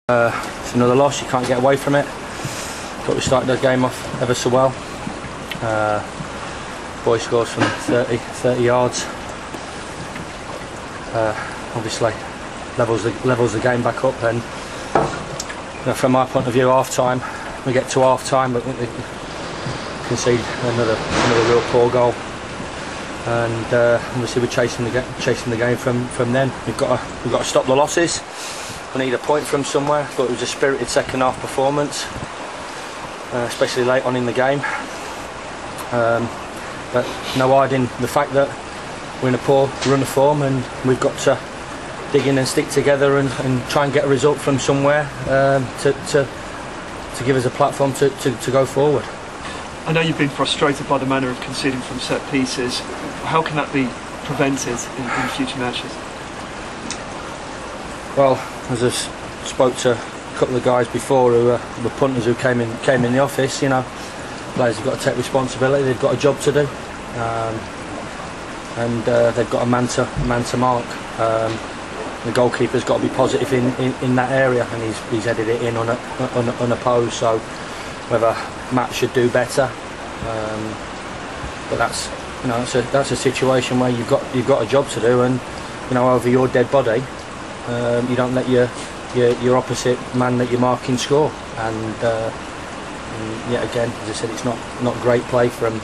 It's another loss, you can't get away from it. Thought we started the game off ever so well. Boy scores from 30 yards. Obviously levels the game back up, and from my point of view, half time, we get to half time but we concede another real poor goal, and obviously we're chasing the game from then. We've got to stop the losses. We need a point from somewhere. Thought it was a spirited second half performance, especially late on in the game, but no hiding the fact that we're in a poor run of form, and we've got to dig in and stick together and try and get a result from somewhere to give us a platform to go forward. I know you've been frustrated by the manner of conceding from set pieces. How can that be prevented in future matches? Well, as I spoke to a couple of guys before who were punters who came in the office, you know, players have got to take responsibility. They've got a job to do, and they've got a man to mark. The goalkeeper's got to be positive in that area, and he's headed it in unopposed. So whether Matt should do better, but that's, you know, that's a situation where you've got a job to do, and, you know, over your dead body, you don't let your opposite man that you're marking score. And yet again, as I said, it's not great play from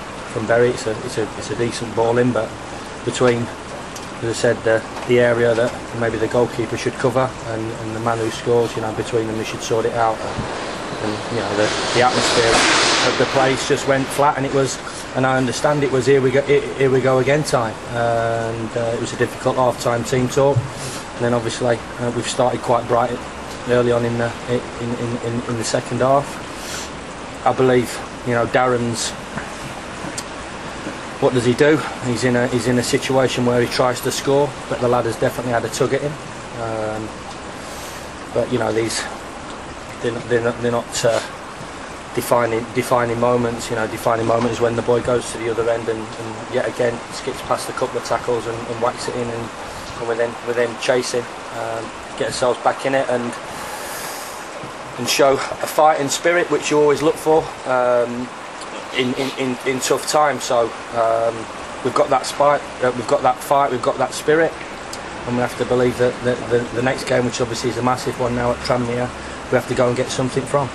Berry. It's a decent ball in, but between, as I said, the area that maybe the goalkeeper should cover and the man who scores, you know, between them they should sort it out. And you know, the atmosphere of the place just went flat, and it was, and I understand it was here we go again time, and it was a difficult half-time team talk. And then obviously we've started quite bright early on in the second half. I believe, you know, Darren's, what does he do? He's in a situation where he tries to score, but the lad has definitely had a tug at him. But you know, they're not defining moments. You know, defining moment is when the boy goes to the other end and yet again skips past a couple of tackles and whacks it in, and we're then chasing, get ourselves back in it and show a fighting spirit, which you always look for in tough times. So we've got that spite, we've got that fight, we've got that spirit, and we have to believe that the next game, which obviously is a massive one now at Tranmere, we have to go and get something from.